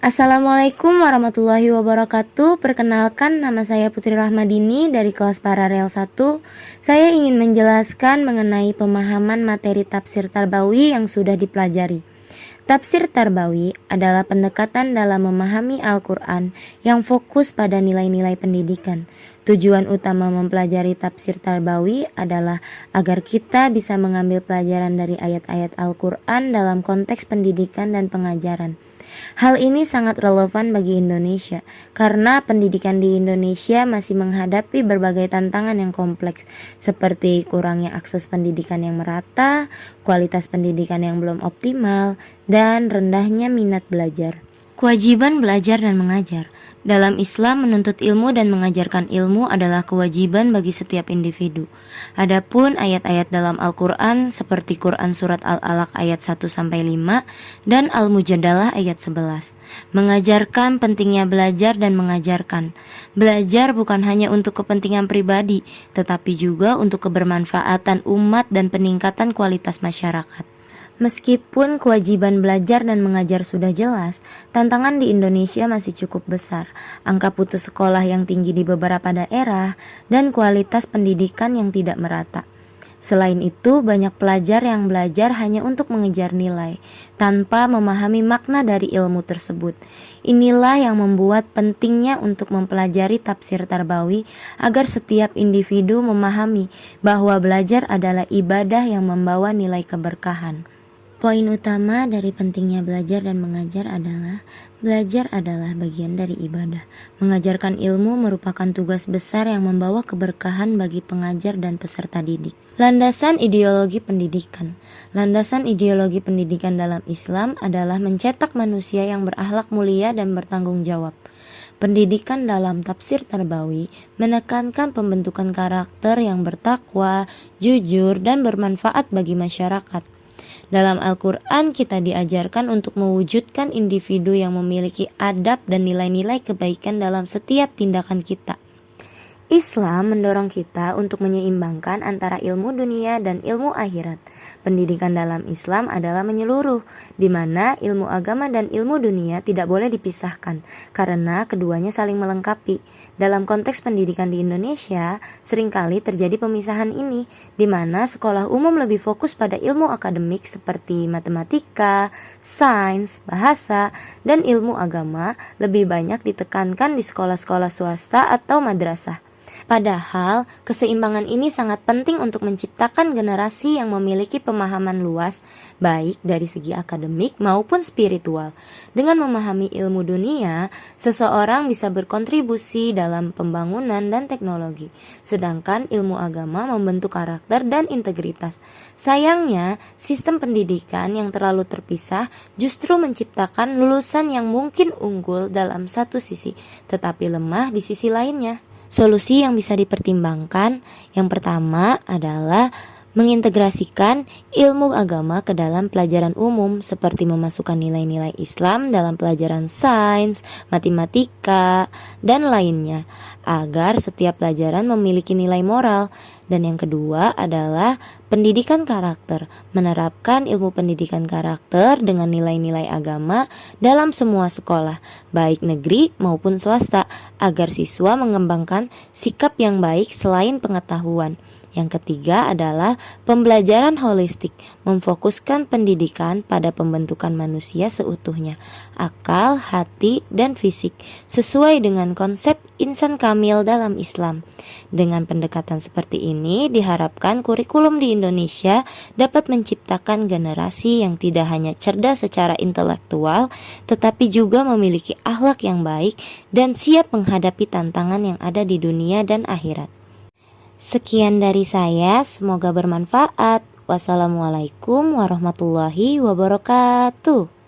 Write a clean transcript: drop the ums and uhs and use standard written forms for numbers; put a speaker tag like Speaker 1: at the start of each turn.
Speaker 1: Assalamualaikum warahmatullahi wabarakatuh. Perkenalkan, nama saya Putri Rahmadini dari kelas Paralel 1. Saya ingin menjelaskan mengenai pemahaman materi tafsir Tarbawi yang sudah dipelajari. Tafsir Tarbawi adalah pendekatan dalam memahami Al-Quran yang fokus pada nilai-nilai pendidikan. Tujuan utama mempelajari tafsir Tarbawi adalah agar kita bisa mengambil pelajaran dari ayat-ayat Al-Quran dalam konteks pendidikan dan pengajaran. Hal ini sangat relevan bagi Indonesia karena pendidikan di Indonesia masih menghadapi berbagai tantangan yang kompleks seperti kurangnya akses pendidikan yang merata, kualitas pendidikan yang belum optimal, dan rendahnya minat belajar. Kewajiban belajar dan mengajar. Dalam Islam, menuntut ilmu dan mengajarkan ilmu adalah kewajiban bagi setiap individu. Adapun ayat-ayat dalam Al-Quran seperti Quran Surat Al-Alaq ayat 1-5 dan Al-Mujadalah ayat 11 mengajarkan pentingnya belajar dan mengajarkan. Belajar bukan hanya untuk kepentingan pribadi, tetapi juga untuk kebermanfaatan umat dan peningkatan kualitas masyarakat. Meskipun kewajiban belajar dan mengajar sudah jelas, tantangan di Indonesia masih cukup besar. Angka putus sekolah yang tinggi di beberapa daerah dan kualitas pendidikan yang tidak merata. Selain itu, banyak pelajar yang belajar hanya untuk mengejar nilai, tanpa memahami makna dari ilmu tersebut. Inilah yang membuat pentingnya untuk mempelajari tafsir Tarbawi agar setiap individu memahami bahwa belajar adalah ibadah yang membawa nilai keberkahan. Poin utama dari pentingnya belajar dan mengajar adalah belajar adalah bagian dari ibadah. Mengajarkan ilmu merupakan tugas besar yang membawa keberkahan bagi pengajar dan peserta didik. Landasan ideologi pendidikan. Landasan ideologi pendidikan dalam Islam adalah mencetak manusia yang berakhlak mulia dan bertanggung jawab. Pendidikan dalam tafsir Tarbawi menekankan pembentukan karakter yang bertakwa, jujur, dan bermanfaat bagi masyarakat. Dalam Al-Quran kita diajarkan untuk mewujudkan individu yang memiliki adab dan nilai-nilai kebaikan dalam setiap tindakan kita. Islam mendorong kita untuk menyeimbangkan antara ilmu dunia dan ilmu akhirat. Pendidikan dalam Islam adalah menyeluruh, di mana ilmu agama dan ilmu dunia tidak boleh dipisahkan, karena keduanya saling melengkapi. Dalam konteks pendidikan di Indonesia, seringkali terjadi pemisahan ini, di mana sekolah umum lebih fokus pada ilmu akademik seperti matematika, sains, bahasa, dan ilmu agama lebih banyak ditekankan di sekolah-sekolah swasta atau madrasah. Padahal, keseimbangan ini sangat penting untuk menciptakan generasi yang memiliki pemahaman luas, baik dari segi akademik maupun spiritual. Dengan memahami ilmu dunia, seseorang bisa berkontribusi dalam pembangunan dan teknologi, sedangkan ilmu agama membentuk karakter dan integritas. Sayangnya, sistem pendidikan yang terlalu terpisah justru menciptakan lulusan yang mungkin unggul dalam satu sisi, tetapi lemah di sisi lainnya. Solusi yang bisa dipertimbangkan yang pertama adalah mengintegrasikan ilmu agama ke dalam pelajaran umum seperti memasukkan nilai-nilai Islam dalam pelajaran sains, matematika, dan lainnya agar setiap pelajaran memiliki nilai moral. Dan yang kedua adalah pendidikan karakter, menerapkan ilmu pendidikan karakter dengan nilai-nilai agama dalam semua sekolah, baik negeri maupun swasta, agar siswa mengembangkan sikap yang baik selain pengetahuan. Yang ketiga adalah pembelajaran holistik, memfokuskan pendidikan pada pembentukan manusia seutuhnya, akal, hati, dan fisik, sesuai dengan konsep insan kamil dalam Islam. Dengan pendekatan seperti ini, diharapkan kurikulum di Indonesia dapat menciptakan generasi yang tidak hanya cerdas secara intelektual, tetapi juga memiliki akhlak yang baik dan siap menghadapi tantangan yang ada di dunia dan akhirat. Sekian dari saya, semoga bermanfaat. Wassalamualaikum warahmatullahi wabarakatuh.